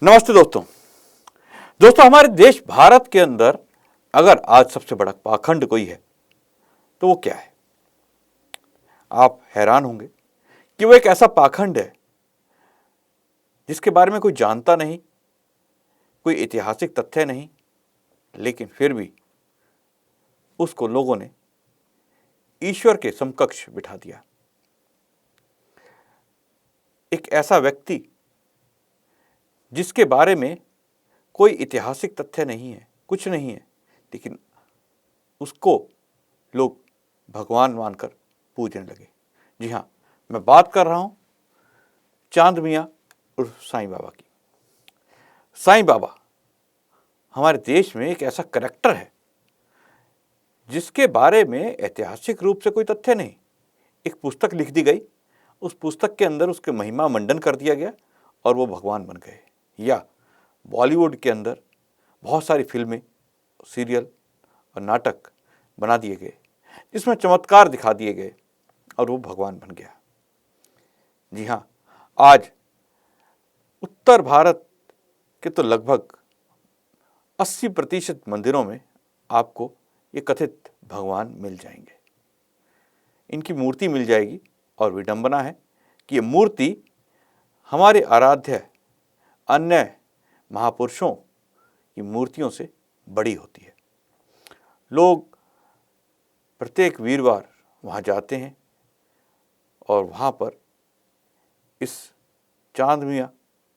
नमस्ते दोस्तों। हमारे देश भारत के अंदर अगर आज सबसे बड़ा पाखंड कोई है तो वो क्या है? आप हैरान होंगे कि वो एक ऐसा पाखंड है जिसके बारे में कोई जानता नहीं, कोई ऐतिहासिक तथ्य नहीं, लेकिन फिर भी उसको लोगों ने ईश्वर के समकक्ष बिठा दिया। एक ऐसा व्यक्ति जिसके बारे में कोई ऐतिहासिक तथ्य नहीं है, कुछ नहीं है, लेकिन उसको लोग भगवान मानकर पूजने लगे। जी हाँ, मैं बात कर रहा हूं चांद मियां उर्फ साईं बाबा की। साईं बाबा हमारे देश में एक ऐसा करैक्टर है जिसके बारे में ऐतिहासिक रूप से कोई तथ्य नहीं। एक पुस्तक लिख दी गई, उस पुस्तक के अंदर उसके महिमा मंडन कर दिया गया और वो भगवान बन गए। या बॉलीवुड के अंदर बहुत सारी फिल्में, सीरियल और नाटक बना दिए गए जिसमें चमत्कार दिखा दिए गए और वो भगवान बन गया। जी हाँ, आज उत्तर भारत के तो लगभग 80% मंदिरों में आपको ये कथित भगवान मिल जाएंगे। इनकी मूर्ति मिल जाएगी और विडंबना है कि ये मूर्ति हमारे आराध्य अन्य महापुरुषों की मूर्तियों से बड़ी होती है। लोग प्रत्येक वीरवार वहाँ जाते हैं और वहाँ पर इस चांद मियां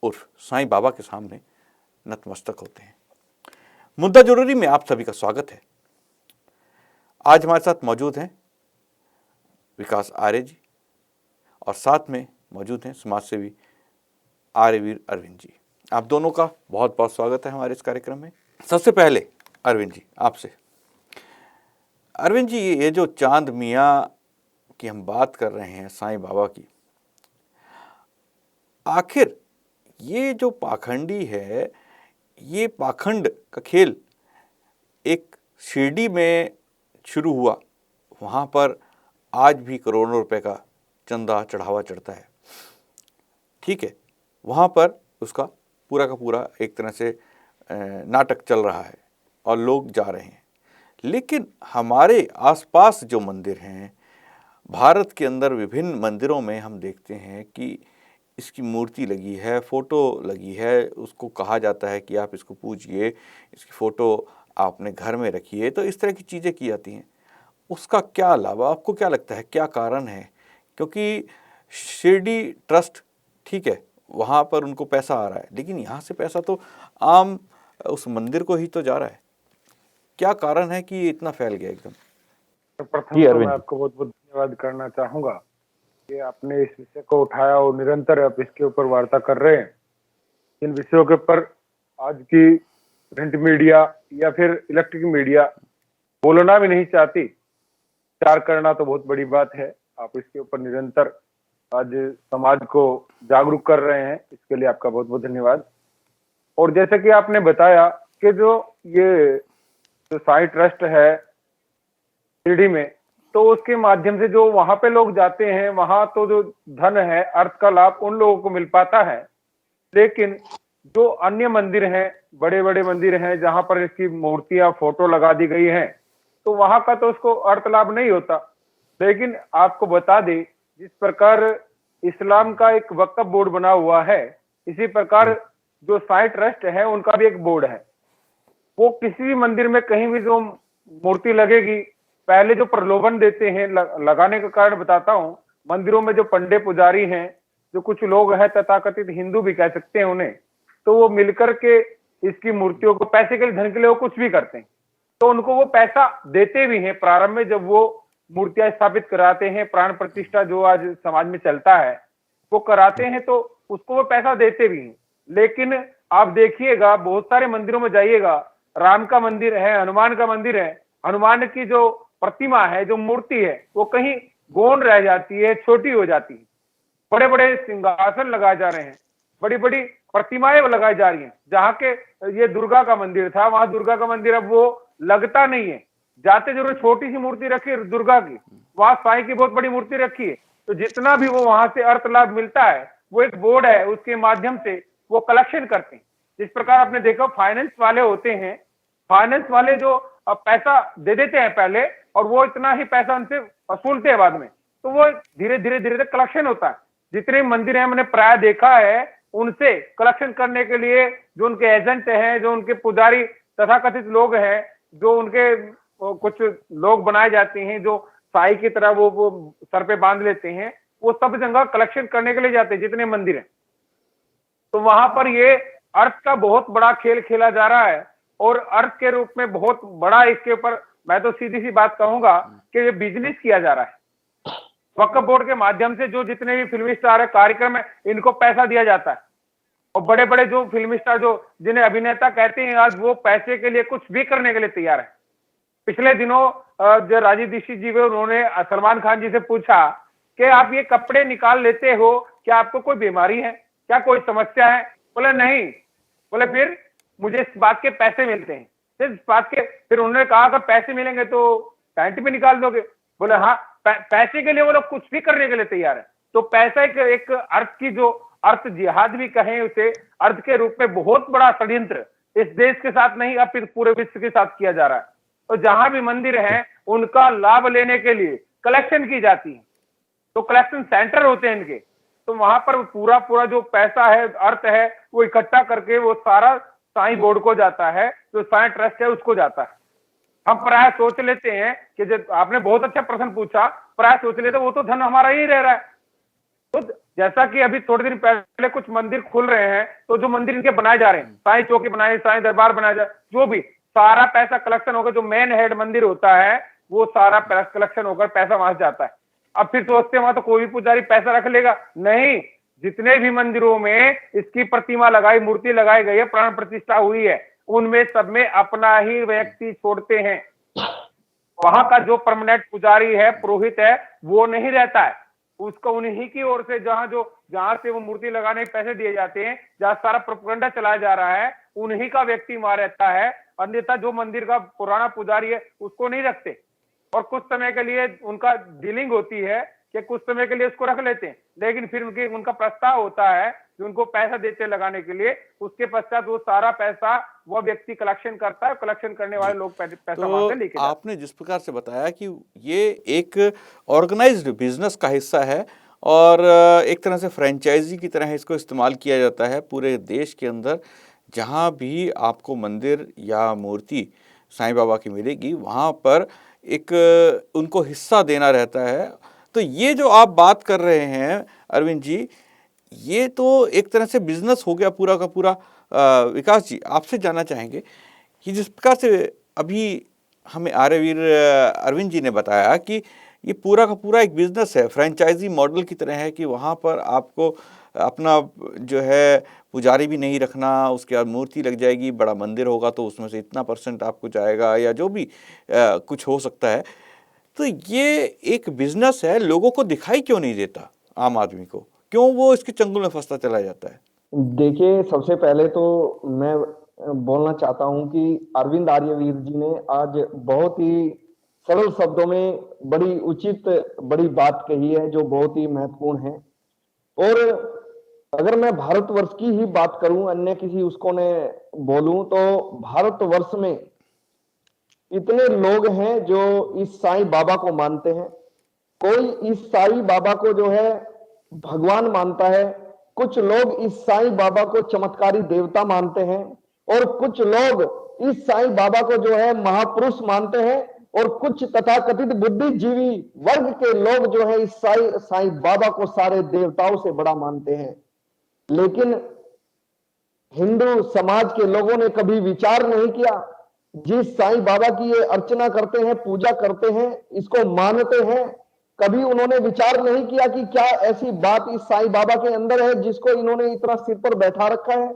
उर्फ साईं बाबा के सामने नतमस्तक होते हैं। मुद्दा जरूरी में आप सभी का स्वागत है। आज हमारे साथ मौजूद हैं विकास आर्य जी और साथ में मौजूद हैं समाजसेवी आर्यवीर अरविंद जी। आप दोनों का बहुत बहुत स्वागत है हमारे इस कार्यक्रम में। सबसे पहले अरविंद जी, आपसे। अरविंद जी, ये जो चांद मियां की हम बात कर रहे हैं, साईं बाबा की, आखिर ये जो पाखंडी है, ये पाखंड का खेल एक शिरडी में शुरू हुआ, वहाँ पर आज भी करोड़ों रुपए का चंदा चढ़ावा चढ़ता है। ठीक है, वहाँ पर उसका पूरा का पूरा एक तरह से नाटक चल रहा है और लोग जा रहे हैं। लेकिन हमारे आसपास जो मंदिर हैं, भारत के अंदर विभिन्न मंदिरों में हम देखते हैं कि इसकी मूर्ति लगी है, फ़ोटो लगी है, उसको कहा जाता है कि आप इसको पूजिए, इसकी फ़ोटो आपने घर में रखिए। तो इस तरह की चीज़ें की जाती हैं। उसका क्या लाभ, आपको क्या लगता है, क्या कारण है? क्योंकि शिरडी ट्रस्ट, ठीक है, वहाँ पर उनको पैसा आ रहा है, लेकिन यहाँ से पैसा तो आम उस मंदिर को ही तो जा रहा है। क्या कारण है कि ये इतना फैल गया एकदम? प्रथम तो मैं आपको बहुत बहुत धन्यवाद करना चाहूंगा कि आपने इस विषय को उठाया और निरंतर आप इसके ऊपर वार्ता कर रहे हैं। इन विषयों के ऊपर आज की प्रिंट मीडिया या फिर इलेक्ट्रिक मीडिया बोलना भी नहीं चाहती, विचार करना तो बहुत बड़ी बात है। आप इसके ऊपर निरंतर आज समाज को जागरूक कर रहे हैं, इसके लिए आपका बहुत बहुत धन्यवाद। और जैसे कि आपने बताया कि जो साईं ट्रस्ट है शिरडी में, तो उसके माध्यम से जो वहां पे लोग जाते हैं, वहां तो जो धन है, अर्थ का लाभ उन लोगों को मिल पाता है। लेकिन जो अन्य मंदिर हैं, बड़े बड़े मंदिर हैं जहां पर इसकी मूर्तियां, फोटो लगा दी गई हैं, तो वहां का तो उसको अर्थ लाभ नहीं होता। लेकिन आपको बता दें, जिस प्रकार इस्लाम का एक वक्फ बोर्ड बना हुआ है, इसी प्रकार जो साईं ट्रस्ट है उनका भी एक बोर्ड है। वो किसी भी मंदिर में कहीं भी जो मूर्ति लगेगी, पहले जो प्रलोभन देते हैं, लगाने का कारण बताता हूँ। मंदिरों में जो पंडे पुजारी हैं, जो कुछ लोग हैं, तथाकथित हिंदू भी कह सकते हैं उन्हें, तो वो मिलकर के इसकी मूर्तियों को पैसे के लिए, धन के लिए वो कुछ भी करते हैं। तो उनको वो पैसा देते भी हैं। प्रारंभ में जब वो मूर्तियां स्थापित कराते हैं, प्राण प्रतिष्ठा जो आज समाज में चलता है वो कराते हैं, तो उसको वो पैसा देते भी हैं। लेकिन आप देखिएगा, बहुत सारे मंदिरों में जाइएगा, राम का मंदिर है, हनुमान का मंदिर है, हनुमान की जो प्रतिमा है, जो मूर्ति है, वो कहीं गौण रह जाती है, छोटी हो जाती है। बड़े बड़े सिंहासन लगाए जा रहे हैं, बड़ी बड़ी प्रतिमाएं लगाई जा रही हैं। जहाँ के ये दुर्गा का मंदिर था, वहां दुर्गा का मंदिर अब वो लगता नहीं है। जाते जरूर छोटी सी मूर्ति रखी है दुर्गा की, वहां साईं की बहुत बड़ी मूर्ति रखी है। तो जितना भी वो वहां से अर्थ लाभ मिलता है, वो एक बोर्ड है, उसके माध्यम से वो कलेक्शन करते हैं। जिस प्रकार आपने देखा फाइनेंस वाले होते हैं, फाइनेंस वाले जो पैसा दे देते हैं पहले और वो इतना ही पैसा उनसे वसूलते हैं बाद में, तो वो धीरे धीरे धीरे धीरे कलेक्शन होता है। जितने मंदिर हैं मैंने प्राय देखा है, उनसे कलेक्शन करने के लिए जो उनके एजेंट हैं, जो उनके पुजारी तथाकथित लोग हैं, जो उनके कुछ लोग बनाए जाते हैं जो साई की तरह वो सर पे बांध लेते हैं, वो सब जगह कलेक्शन करने के लिए जाते हैं जितने मंदिर हैं। तो वहां पर ये अर्थ का बहुत बड़ा खेल खेला जा रहा है और अर्थ के रूप में बहुत बड़ा इसके ऊपर मैं तो सीधी सी बात कहूंगा कि ये बिजनेस किया जा रहा है। वक्फ बोर्ड के माध्यम से जो जितने भी फिल्मी स्टार है, कार्यक्रम है, इनको पैसा दिया जाता है और बड़े बड़े जो फिल्मी स्टार जो जिन्हें अभिनेता कहते हैं आज वो पैसे के लिए कुछ भी करने के लिए तैयार है। पिछले दिनों जो राजीव दीक्षित जी हुए उन्होंने सलमान खान जी से पूछा कि आप ये कपड़े निकाल लेते हो, क्या आपको कोई बीमारी है, क्या कोई समस्या है? बोले नहीं। बोले फिर मुझे इस बात के पैसे मिलते हैं, इस बात के। फिर उन्होंने कहा अगर पैसे मिलेंगे तो पैंट भी निकाल दोगे? बोले हाँ, पैसे के लिए वो लोग कुछ भी करने के लिए तैयार है। तो पैसा एक अर्थ की जो अर्थ जिहाद भी कहें उसे, अर्थ के रूप में बहुत बड़ा षड्यंत्र इस देश के साथ नहीं अब पूरे विश्व के साथ किया जा रहा है। तो जहां भी मंदिर है उनका लाभ लेने के लिए कलेक्शन की जाती है, तो कलेक्शन सेंटर होते हैं इनके। तो वहां पर पूरा जो पैसा है, अर्थ है, वो इकट्ठा करके वो सारा साईं बोर्ड को जाता है, जो साईं ट्रस्ट है उसको जाता है। हम प्राय सोच लेते हैं कि जब आपने बहुत अच्छा प्रश्न पूछा, प्राय सोच लेते वो तो धन हमारा ही रह रहा है। तो जैसा कि अभी थोड़े दिन पहले कुछ मंदिर खुल रहे हैं, तो जो मंदिर इनके बनाए जा रहे हैं, साईं चौकी बनाए, साईं दरबार बनाया जा, जो भी सारा पैसा कलेक्शन होकर जो मेन हेड मंदिर होता है वो सारा कलेक्शन होकर पैसा वहां जाता है। अब फिर सोचते हैं वहां तो कोई भी पुजारी पैसा रख लेगा, नहीं। जितने भी मंदिरों में इसकी प्रतिमा लगाई, मूर्ति लगाई गई है, प्राण प्रतिष्ठा हुई है, उनमें सब में अपना ही व्यक्ति छोड़ते हैं। वहां का जो परमानेंट पुजारी है, पुरोहित है, वो नहीं रहता है। उसको उन्हीं की ओर से जहां से वो मूर्ति लगाने के पैसे दिए जाते हैं, जहां सारा प्रोपेगेंडा चलाया जा रहा है, उन्हीं का व्यक्ति वहां रहता है। अन्यथा जो मंदिर का पुराना पुजारी है उसको नहीं रखते और कुछ समय के लिए उनका डीलिंग होती है कि कुछ समय के लिए उसको रख लेते हैं, लेकिन फिर उनका प्रस्ताव होता है जो उनको पैसा देते लगाने के लिए, उसके पश्चात वो सारा पैसा वो व्यक्ति कलेक्शन करता है। कलेक्शन करने वाले लोग पैसा वहां से लेके आपने जिस प्रकार से बताया कि ये एक ऑर्गेनाइज्ड बिजनेस का हिस्सा है और एक तरह से फ्रेंचाइजी की तरह इसको इस्तेमाल किया जाता है पूरे देश के अंदर। जहाँ भी आपको मंदिर या मूर्ति साईं बाबा की मिलेगी वहाँ पर एक उनको हिस्सा देना रहता है। तो ये जो आप बात कर रहे हैं अरविंद जी, ये तो एक तरह से बिजनेस हो गया पूरा का पूरा। विकास जी, आपसे जानना चाहेंगे कि जिस प्रकार से अभी हमें आर्यवीर अरविंद जी ने बताया कि ये पूरा का पूरा एक बिजनेस है, फ्रेंचाइजी मॉडल की तरह है कि वहाँ पर आपको अपना जो है पुजारी भी नहीं रखना, उसके बाद मूर्ति लग जाएगी, बड़ा मंदिर होगा तो उसमें से इतना % आपको जाएगा या जो भी कुछ हो सकता है। तो ये एक बिजनेस है, लोगों को दिखाई क्यों नहीं देता? आम आदमी को क्यों वो इसके चंगुल में फंसता चला जाता है? देखिए, सबसे पहले तो मैं बोलना चाहता हूं कि अरविंद आर्यवीर जी ने आज बहुत ही सरल शब्दों में बड़ी उचित बड़ी बात कही है जो बहुत ही महत्वपूर्ण है। और अगर मैं भारतवर्ष की ही बात करूं, अन्य किसी उसको ने बोलूं, तो भारतवर्ष में इतने लोग हैं जो इस साईं बाबा को मानते हैं। कोई इस साईं बाबा को जो है भगवान मानता है, कुछ लोग इस साईं बाबा को चमत्कारी देवता मानते हैं और कुछ लोग इस साईं बाबा को जो है महापुरुष मानते हैं और कुछ तथाकथित बुद्धिजीवी वर्ग के लोग जो है इस साईं बाबा को सारे देवताओं से बड़ा मानते हैं। लेकिन हिंदू समाज के लोगों ने कभी विचार नहीं किया, जिस साईं बाबा की ये अर्चना करते हैं, पूजा करते हैं, इसको मानते हैं, कभी उन्होंने विचार नहीं किया कि क्या ऐसी बात इस साईं बाबा के अंदर है जिसको इन्होंने इतना सिर पर बैठा रखा है।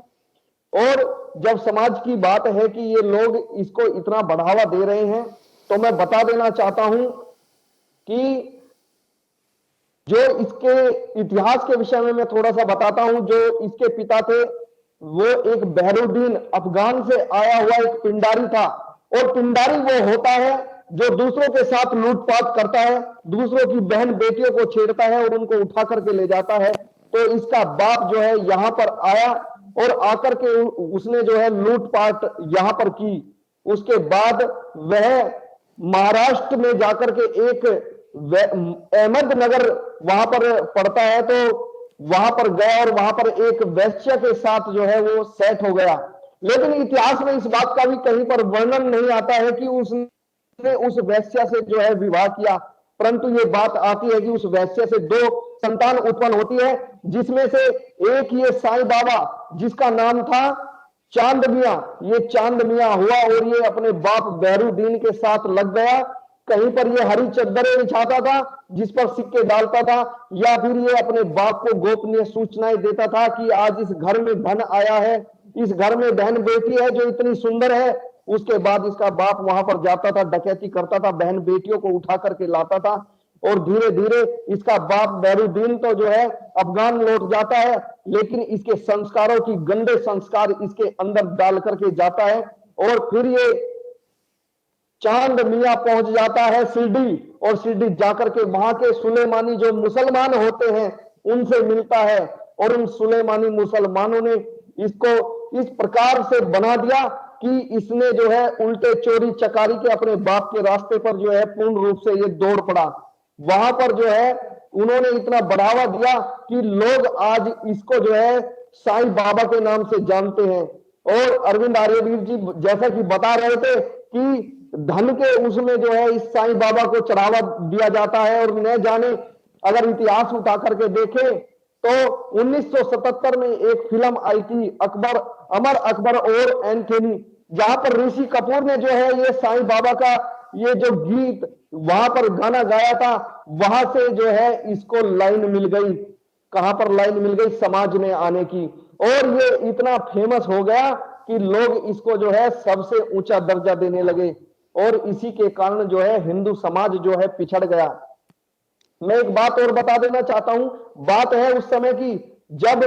और जब समाज की बात है कि ये लोग इसको इतना बढ़ावा दे रहे हैं, तो मैं बता देना चाहता हूं कि जो इसके इतिहास के विषय में मैं थोड़ा सा बताता हूं। जो इसके पिता थे वो एक बहरुद्दीन, अफगान से आया हुआ एक पिंडारी था। और पिंडारी वो होता है जो दूसरों के साथ लूटपाट करता है, दूसरों की बहन बेटियों को छेड़ता है और उनको उठा करके ले जाता है। तो इसका बाप जो है यहां पर आया और आकर के उसने जो है लूटपाट यहां पर की। उसके बाद वह महाराष्ट्र में जाकर के एक अहमदनगर वहां पर पड़ता है, तो वहां पर गया और वहां पर एक वैश्य के साथ जो है वो सेट हो गया। लेकिन इतिहास में इस बात का भी कहीं पर वर्णन नहीं आता है कि उसने उस वैश्य से जो है विवाह किया, परंतु ये बात आती है कि उस वैश्य से 2 संतान उत्पन्न होती है, जिसमें से एक ये साईं बाबा जिसका नाम था चांद मियां, ये चांद मियां हुआ और ये अपने बाप बैरुद्दीन के साथ लग गया। कहीं पर ये हरी चद्दरें बिछाता था जिस पर सिक्के डालता था, या फिर ये अपने बाप को गोपनीय सूचनाएं देता था कि आज इस घर में धन आया है, इस घर में बहन बेटी है जो इतनी सुंदर है। उसके बाद इसका बाप वहां पर जाता था, डकैती करता था, बहन बेटियों को उठा करके लाता था, और धीरे धीरे इसका बाप बैरुद्दीन तो जो है अफगान लौट जाता है, लेकिन इसके संस्कारों की गंदे संस्कार इसके अंदर डाल करके जाता है। और फिर ये चांद मियां पहुंच जाता है शिरडी, और शिरडी जाकर के वहां के सुलेमानी जो मुसलमान होते हैं उनसे मिलता है, और उन सुलेमानी मुसलमानों ने इसको इस प्रकार से बना दिया कि इसने जो है उल्टे चोरी चकारी के अपने बाप के रास्ते पर जो है पूर्ण रूप से ये दौड़ पड़ा। वहां पर जो है उन्होंने इतना बढ़ावा दिया कि लोग आज इसको जो है साईं बाबा के नाम से जानते हैं। और अरविंद आर्यवीर जी जैसा कि बता रहे थे कि धन के उसमें जो है इस साईं बाबा को चढ़ावा दिया जाता है, और न जाने अगर इतिहास उठा करके देखें तो 1977 में एक फिल्म आई थी अमर अकबर और एंथोनी, जहां पर ऋषि कपूर ने जो है ये साईं बाबा का ये जो गीत वहां पर गाना गाया था, वहां से जो है इसको लाइन मिल गई। कहां पर लाइन मिल गई? समाज में आने की। और ये इतना फेमस हो गया कि लोग इसको जो है सबसे ऊंचा दर्जा देने लगे, और इसी के कारण जो है हिंदू समाज जो है पिछड़ गया। मैं एक बात और बता देना चाहता हूं, बात है उस समय की जब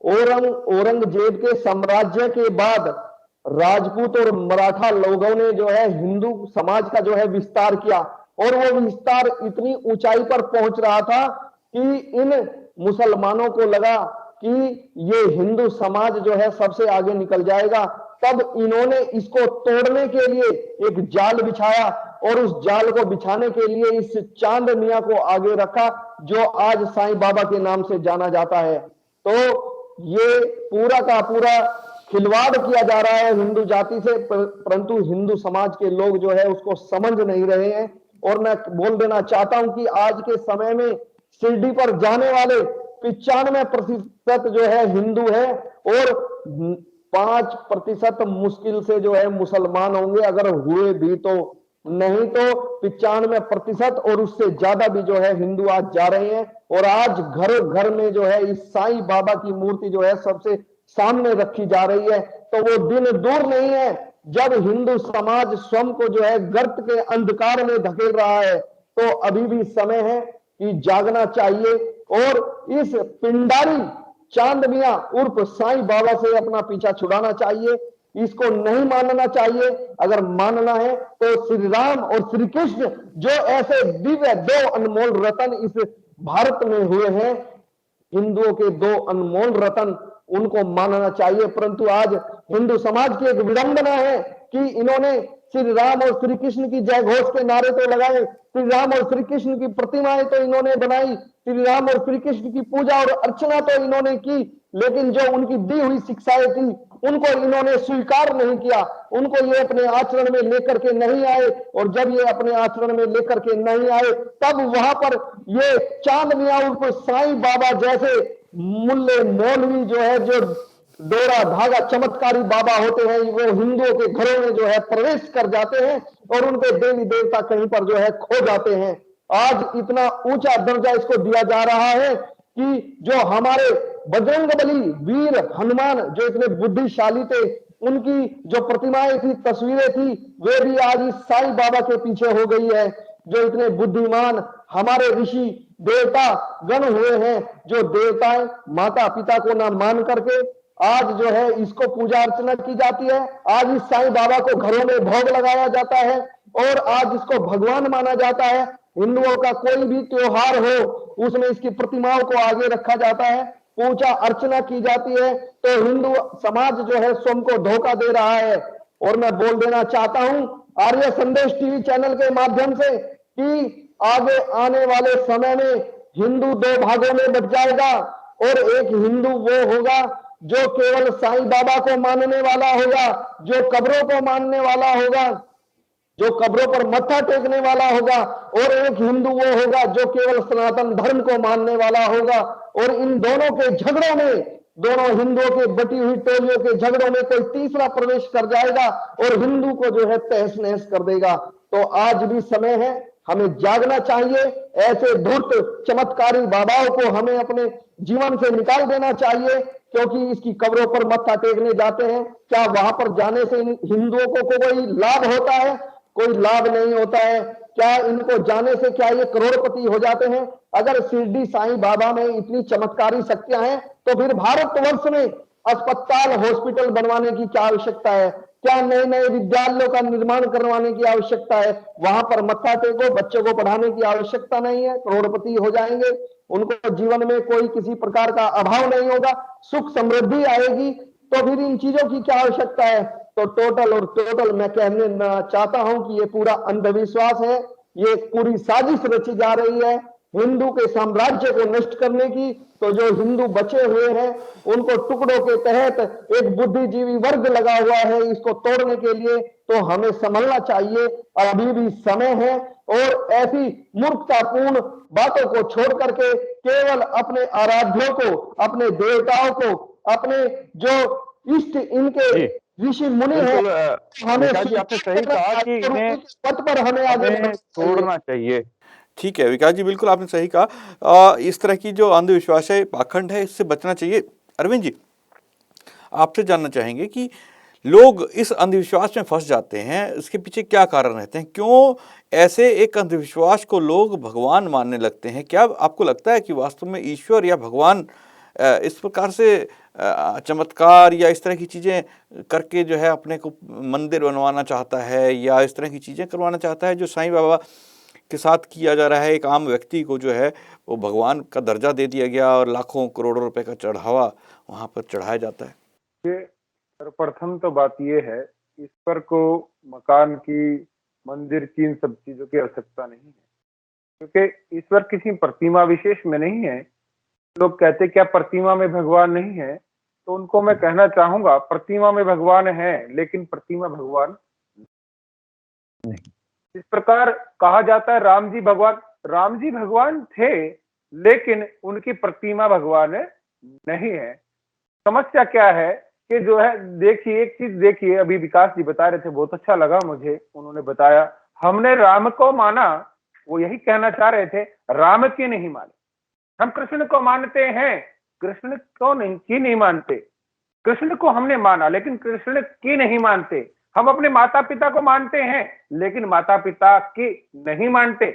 औरंगजेब के साम्राज्य के बाद राजपूत और मराठा लोगों ने जो है हिंदू समाज का जो है विस्तार किया, और वो विस्तार इतनी ऊंचाई पर पहुंच रहा था कि इन मुसलमानों को लगा कि ये हिंदू समाज जो है सबसे आगे निकल जाएगा। तब इन्होंने इसको तोड़ने के लिए एक जाल बिछाया, और उस जाल को बिछाने के लिए इस चांद मियां को आगे रखा, जो आज साईं बाबा के नाम से जाना जाता है। तो ये पूरा का पूरा खिलवाड़ किया जा रहा है हिंदू जाति से, परंतु हिंदू समाज के लोग जो है उसको समझ नहीं रहे हैं। और मैं बोल देना चाहता हूं कि आज के समय में शिरडी पर जाने वाले 95% जो है हिंदू है, और 5% मुश्किल से जो है मुसलमान होंगे, अगर हुए भी तो, नहीं तो 95% और उससे ज्यादा भी जो है हिंदू आज जा रहे हैं। और आज घर घर में जो है इस साईं बाबा की मूर्ति जो है सबसे सामने रखी जा रही है। तो वो दिन दूर नहीं है जब हिंदू समाज स्वयं को जो है गर्त के अंधकार में धकेल रहा है। तो अभी भी समय है कि जागना चाहिए, और इस पिंडारी चांद मियां उर्फ साईं बाबा से अपना पीछा छुड़ाना चाहिए। इसको नहीं मानना चाहिए। अगर मानना है तो श्री राम और श्री कृष्ण जो ऐसे दिव्य 2 अनमोल रतन इस भारत में हुए हैं, हिंदुओं के 2 अनमोल रतन, उनको मानना चाहिए। परंतु आज हिंदू समाज की एक विडंबना है कि इन्होंने श्री राम और श्री कृष्ण की जय घोष के नारे तो लगाए, श्री राम और श्री कृष्ण की प्रतिमाएं तो इन्होंने बनाई, श्री राम और श्री कृष्ण की पूजा और अर्चना तो इन्होंने की, लेकिन जो उनकी दी हुई शिक्षाएं थी उनको इन्होंने स्वीकार नहीं किया, उनको ये अपने आचरण में लेकर के नहीं आए। और जब ये अपने आचरण में लेकर के नहीं आए, तब वहां पर ये चांद मियां उर्फ साईं बाबा जैसे मुल्ले मौलवी जो है, जो डोरा धागा चमत्कारी बाबा होते हैं, वो हिंदुओं के घरों में जो है प्रवेश कर जाते हैं, और उनके देवी देवता कहीं पर जो है खो जाते हैं। आज इतना ऊंचा दर्जा इसको दिया जा रहा है कि जो हमारे बजरंगबली वीर हनुमान जो इतने बुद्धिशाली थे, उनकी जो प्रतिमाएं थी, तस्वीरें थी, वे भी आज इस साईं बाबा के पीछे हो गई है। जो इतने बुद्धिमान हमारे ऋषि देवता गण हुए हैं, जो देवताएं माता पिता को ना मान करके आज जो है इसको पूजा अर्चना की जाती है। आज इस साईं बाबा को घरों में भोग लगाया जाता है, और आज इसको भगवान माना जाता है। हिंदुओं का कोई भी त्योहार हो उसमें इसकी प्रतिमाओं को आगे रखा जाता है। पूजा अर्चना की जाती है, तो हिंदू समाज जो है स्वयं को धोखा दे रहा है। और मैं बोल देना चाहता हूं आर्य संदेश टीवी चैनल के माध्यम से कि आगे आने वाले समय में हिंदू दो भागों में बट जाएगा, और एक हिंदू वो होगा जो केवल साईं बाबा को मानने वाला होगा, जो कब्रों को मानने वाला होगा, जो कब्रों पर मत्था टेकने वाला होगा, और एक हिंदू वो होगा जो केवल सनातन धर्म को मानने वाला होगा। और इन दोनों के झगड़ों में, दोनों हिंदुओं के बटी हुई टोलियों के झगड़ों में कोई तीसरा प्रवेश कर जाएगा और हिंदू को जो है तहस नहस कर देगा। तो आज भी समय है, हमें जागना चाहिए। ऐसे धूर्त चमत्कारी बाबाओं को हमें अपने जीवन से निकाल देना चाहिए, क्योंकि इसकी कब्रों पर मत्था टेकने जाते हैं, क्या वहां पर जाने से इन हिंदुओं को कोई लाभ होता है? कोई लाभ नहीं होता है। क्या इनको जाने से क्या ये करोड़पति हो जाते हैं? अगर शिरडी साईं बाबा में इतनी चमत्कारी शक्तियां हैं, तो फिर भारतवर्ष में अस्पताल हॉस्पिटल बनवाने की क्या आवश्यकता है? क्या नए नए विद्यालयों का निर्माण करवाने की आवश्यकता है? वहां पर मत्था टेको, बच्चों को पढ़ाने की आवश्यकता नहीं है, करोड़पति हो जाएंगे, उनको जीवन में कोई किसी प्रकार का अभाव नहीं होगा, सुख समृद्धि आएगी। तो फिर इन चीजों की क्या आवश्यकता है? तो टोटल मैं कहने चाहता हूं कि ये पूरा अंधविश्वास है, ये पूरी साजिश रची जा रही है हिंदू के साम्राज्य को नष्ट करने की। तो जो हिंदू बचे हुए हैं उनको टुकड़ों के तहत एक बुद्धिजीवी वर्ग लगा हुआ है, इसको तोड़ने के लिए। तो हमें संभलना चाहिए, अभी भी समय है, और ऐसी मूर्खतापूर्ण बातों को छोड़ करके केवल अपने आराध्यों को, अपने देवताओं को, अपने जो इष्ट इनके ऋषि मुनि है, हमें विकास जी आपने सही कहा कि इन्हें पथ पर हमें आगे छोड़ना चाहिए। ठीक है विकास जी, बिल्कुल आपने सही कहा। इस तरह की जो अंधविश्वास है, पाखंड है, इससे बचना चाहिए। अरविंद जी, आपसे जानना चाहेंगे कि लोग इस अंधविश्वास में फंस जाते हैं, इसके पीछे क्या कारण रहते हैं? क्यों ऐसे एक अंधविश्वास को लोग भगवान मानने लगते हैं? क्या आपको लगता है कि वास्तव में ईश्वर या भगवान इस प्रकार से चमत्कार या इस तरह की चीज़ें करके जो है अपने को मंदिर बनवाना चाहता है, या इस तरह की चीज़ें करवाना चाहता है जो साईं बाबा के साथ किया जा रहा है? एक आम व्यक्ति को जो है वो भगवान का दर्जा दे दिया गया और लाखों करोड़ों रुपए का चढ़ावा वहाँ पर चढ़ाया जाता है। ये सर्वप्रथम तो बात ये है, ईश्वर को मकान की, मंदिर की, इन सब चीजों की आवश्यकता नहीं है, क्योंकि ईश्वर किसी प्रतिमा विशेष में नहीं है। लोग कहते क्या प्रतिमा में भगवान नहीं है? तो उनको मैं कहना चाहूंगा, प्रतिमा में भगवान है, लेकिन प्रतिमा भगवान नहीं। इस प्रकार कहा जाता है राम जी भगवान थे, लेकिन उनकी प्रतिमा भगवान नहीं है। समस्या क्या है कि जो है, देखिए एक चीज देखिए, अभी विकास जी बता रहे थे, बहुत अच्छा लगा मुझे, उन्होंने बताया हमने राम को माना, वो यही कहना चाह रहे थे, राम की नहीं माने। हम कृष्ण को मानते हैं, कृष्ण को नहीं मानते। कृष्ण को हमने माना, लेकिन कृष्ण की नहीं मानते। हम अपने माता पिता को मानते हैं, लेकिन माता पिता की नहीं मानते।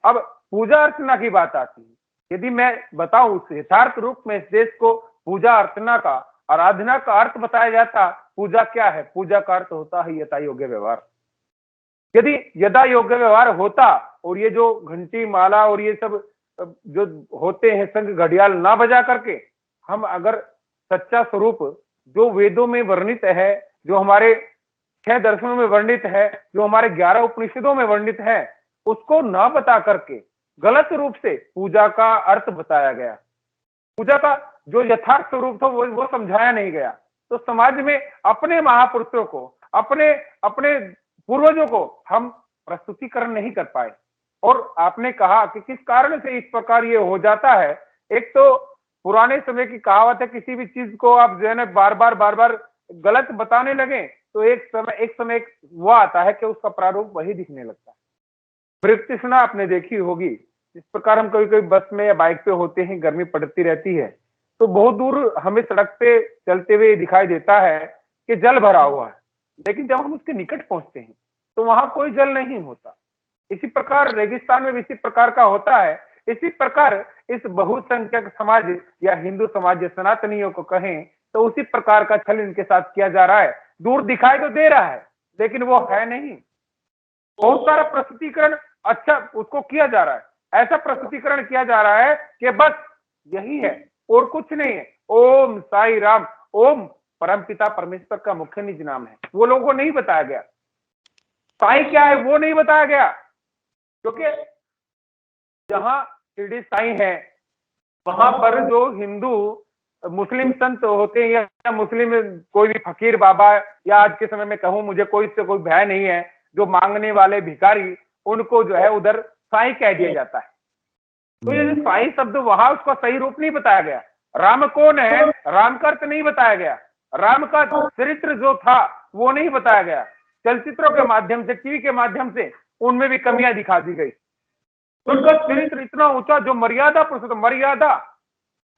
अब पूजा अर्चना की बात आती है। यदि मैं बताऊं यथार्थ रूप में इस देश को पूजा अर्चना का, आराधना का अर्थ बताया जाता, पूजा क्या है? पूजा का अर्थ होता है यथा योग्य व्यवहार। यदि यदा योग्य व्यवहार होता, और ये जो घंटी माला और ये सब जो होते हैं संग घड़ियाल ना बजा करके, हम अगर सच्चा स्वरूप जो वेदों में वर्णित है, जो हमारे 6 दर्शनों में वर्णित है, जो हमारे 11 उपनिषदों में वर्णित है, उसको ना बता करके गलत रूप से पूजा का अर्थ बताया गया, पूजा का जो यथार्थ स्वरूप था वो समझाया नहीं गया, तो समाज में अपने महापुरुषों को, अपने अपने पूर्वजों को हम प्रस्तुतिकरण नहीं कर पाए। और आपने कहा कि किस कारण से इस प्रकार ये हो जाता है। एक तो पुराने समय की कहावत है, किसी भी चीज को आप जो है ना बार बार गलत बताने लगे तो एक समय वो आता है कि उसका प्रारूप वही दिखने लगता है। तृष्णा आपने देखी होगी, इस प्रकार हम कभी कभी बस में या बाइक पे होते हैं, गर्मी पड़ती रहती है, तो बहुत दूर हमें सड़क पे चलते हुए दिखाई देता है कि जल भरा हुआ है, लेकिन जब हम उसके निकट पहुंचते हैं तो वहां कोई जल नहीं होता। इसी प्रकार रेगिस्तान में भी इसी प्रकार का होता है। इसी प्रकार इस बहुसंख्यक समाज या हिंदू समाज या सनातनियों को कहें तो उसी प्रकार का छल इनके साथ किया जा रहा है। दूर दिखाई तो दे रहा है, लेकिन वो है नहीं। बहुत सारा प्रस्तुतिकरण अच्छा उसको किया जा रहा है, ऐसा प्रस्तुतिकरण किया जा रहा है कि बस यही है और कुछ नहीं है। ओम साई राम, ओम परमपिता परमेश्वर का मुख्य निज नाम है, वो लोगों को नहीं बताया गया। साई क्या है वो नहीं बताया गया, क्योंकि जहां शिरडी साई है वहां पर जो हिंदू मुस्लिम संत होते हैं या मुस्लिम कोई भी फकीर बाबा, या आज के समय में कहूं मुझे कोई से कोई भय नहीं है, जो मांगने वाले भिखारी उनको जो है उधर साई कह दिया जाता है। तो ये जो साई शब्द वहां उसका सही रूप नहीं बताया गया। राम कौन है, राम का अर्थ नहीं बताया गया, राम का चरित्र जो था वो नहीं बताया गया। चलचित्रों के माध्यम से, टीवी के माध्यम से उनमें भी कमियां दिखा दी गई। उनका चरित्र इतना ऊंचा, जो मर्यादा पुरुषोत्तम, मर्यादा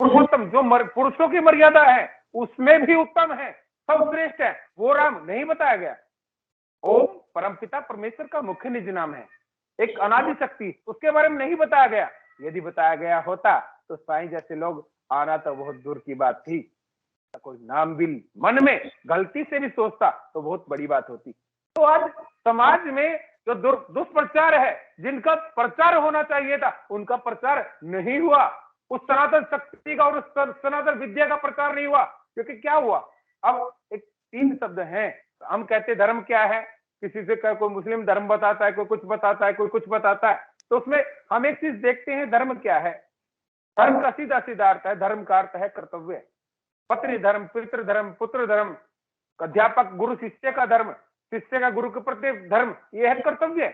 पुरुषोत्तम, जो पुरुषों की मर्यादा है उसमें भी उत्तम है, सर्वश्रेष्ठ है, वो राम नहीं बताया गया। ओम परमपिता परमेश्वर का मुख्य निज नाम है, एक अनादि शक्ति, उसके बारे में नहीं बताया गया। यदि बताया गया होता तो साईं जैसे लोग आना तो बहुत दूर की बात थी। कोई नाम भी मन में गलती से भी सोचता तो बहुत बड़ी बात होती। तो आज समाज में जो दुष्प्रचार है, जिनका प्रचार होना चाहिए था उनका प्रचार नहीं हुआ। उस सनातन शक्ति का और उस सनातन विद्या का प्रचार नहीं हुआ। क्योंकि क्या हुआ, अब एक 3 शब्द हैं, हम कहते धर्म क्या है, किसी से कोई मुस्लिम धर्म बताता है, कोई कुछ बताता है, कोई कुछ बताता है, तो उसमें हम एक चीज देखते हैं, धर्म क्या है। धर्म का सीधा सीधा अर्थ है, धर्म का अर्थ है कर्तव्य। पत्नी धर्म, पितृ धर्म, पुत्र धर्म, अध्यापक गुरु शिष्य का धर्म, शिष्य का गुरु के प्रति धर्म, यह है कर्तव्य,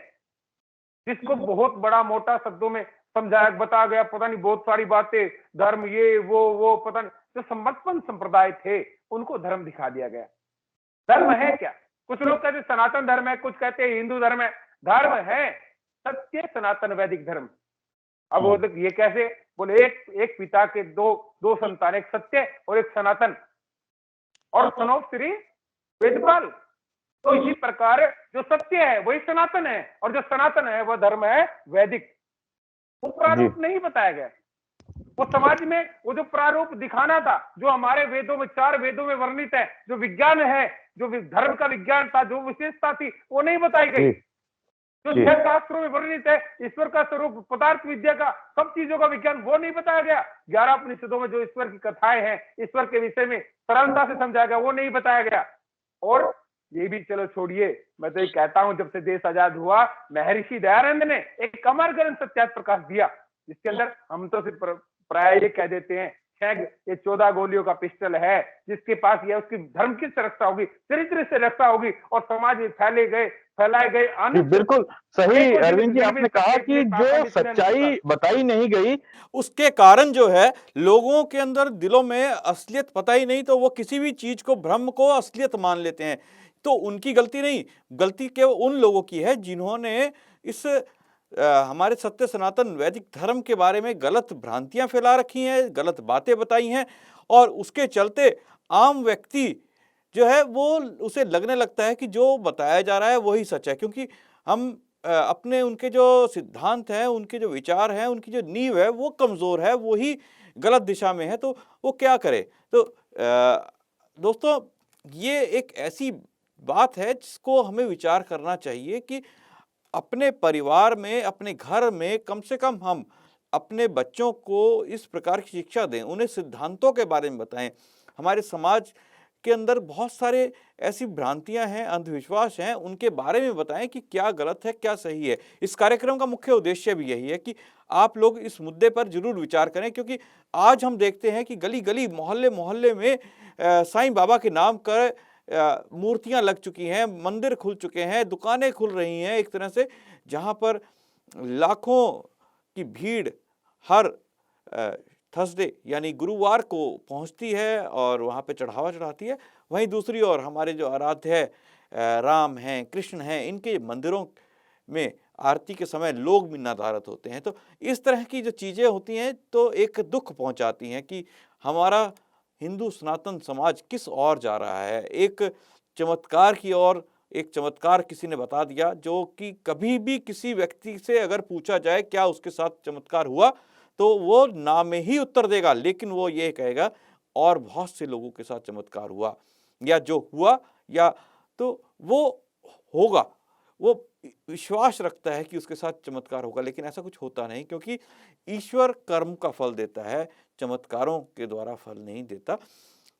जिसको बहुत बड़ा मोटा शब्दों में समझाया बता गया। पता नहीं बहुत सारी बातें, धर्म ये वो पता नहीं, जो समर्पण संप्रदाय थे उनको धर्म दिखा दिया गया। धर्म है क्या, कुछ लोग कहते सनातन धर्म है, कुछ कहते हैं हिंदू धर्म है। धर्म है सत्य सनातन वैदिक धर्म। अब वो ये कैसे बोले, एक पिता के दो संतान, एक सत्य और एक सनातन, और सनो श्री वेदपाल। तो इसी प्रकार जो सत्य है वही सनातन है, और जो सनातन है वह धर्म है वैदिक। वो प्रारूप नहीं बताया गया। वो समाज में वो जो प्रारूप दिखाना था, जो हमारे वेदों में 4 वेदों में वर्णित है, जो विज्ञान है, जो धर्म का विज्ञान था, जो विशेषता थी, वो नहीं बताई गई। जो 6 शास्त्रों में वर्णित है, ईश्वर का स्वरूप, पदार्थ विद्या का, सब चीजों का विज्ञान, वो नहीं बताया गया। 11 उपनिषदों में जो ईश्वर की कथाएं हैं, ईश्वर के विषय में सरलता से समझाया गया, वो नहीं बताया गया। और ये भी चलो छोड़िए, मैं तो ये कहता हूं, जब से देश आजाद हुआ, महर्षि दयानंद ने एक अमर ग्रंथ सत्यार्थ प्रकाश दिया, जिसके अंदर हम तो सिर्फ प्राय ये कह देते हैं, ये 14 गोलियों का पिस्टल है, जिसके पास ये उसकी धर्म की रक्षा होगी, चरित्र से रक्षा होगी, और समाज में फैलाए गए बिल्कुल सही अरविंद जी, आपने कहा कि जो सच्चाई बताई नहीं गई उसके कारण जो है लोगों के अंदर दिलों में असलियत पता ही नहीं, तो वो किसी भी चीज को, भ्रम को असलियत मान लेते हैं। तो उनकी गलती नहीं, गलती केवल उन लोगों की है जिन्होंने इस हमारे सत्य सनातन वैदिक धर्म के बारे में गलत भ्रांतियां फैला रखी हैं, गलत बातें बताई हैं, और उसके चलते आम व्यक्ति जो है वो उसे लगने लगता है कि जो बताया जा रहा है वही सच है। क्योंकि हम अपने उनके जो सिद्धांत हैं, उनके जो विचार हैं, उनकी जो नींव है वो कमज़ोर है, वही गलत दिशा में है, तो वो क्या करे। तो दोस्तों, ये एक ऐसी बात है जिसको हमें विचार करना चाहिए कि अपने परिवार में, अपने घर में कम से कम हम अपने बच्चों को इस प्रकार की शिक्षा दें, उन्हें सिद्धांतों के बारे में बताएं। हमारे समाज के अंदर बहुत सारे ऐसी भ्रांतियां हैं, अंधविश्वास हैं, उनके बारे में बताएं कि क्या गलत है, क्या सही है। इस कार्यक्रम का मुख्य उद्देश्य भी यही है कि आप लोग इस मुद्दे पर जरूर विचार करें, क्योंकि आज हम देखते हैं कि गली गली, मोहल्ले मोहल्ले में साईं बाबा के नाम कर मूर्तियां लग चुकी हैं, मंदिर खुल चुके हैं, दुकानें खुल रही हैं, एक तरह से जहां पर लाखों की भीड़ हर थर्सडे यानी गुरुवार को पहुंचती है और वहां पे चढ़ावा चढ़ाती है। वहीं दूसरी ओर हमारे जो आराध्य है राम हैं, कृष्ण हैं, इनके मंदिरों में आरती के समय लोग भी नदारत होते हैं। तो इस तरह की जो चीज़ें होती हैं तो एक दुख पहुंचाती हैं कि हमारा हिंदू सनातन समाज किस ओर जा रहा है, एक चमत्कार की ओर। एक चमत्कार किसी ने बता दिया, जो कि कभी भी किसी व्यक्ति से अगर पूछा जाए क्या उसके साथ चमत्कार हुआ, तो वो ना में ही उत्तर देगा, लेकिन वो ये कहेगा और बहुत से लोगों के साथ चमत्कार हुआ, या जो हुआ या तो वो होगा, वो विश्वास रखता है कि उसके साथ चमत्कार होगा, लेकिन ऐसा कुछ होता नहीं, क्योंकि ईश्वर कर्म का फल देता है। चमत्कारों के द्वारा फल नहीं देता।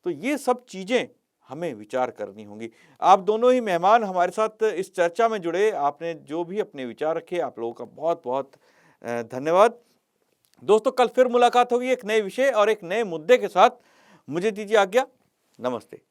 तो ये सब चीज़ें हमें विचार करनी होंगी। आप दोनों ही मेहमान हमारे साथ इस चर्चा में जुड़े, आपने जो भी अपने विचार रखे, आप लोगों का बहुत बहुत धन्यवाद। दोस्तों, कल फिर मुलाकात होगी एक नए विषय और एक नए मुद्दे के साथ। मुझे दीजिए आज्ञा। नमस्ते।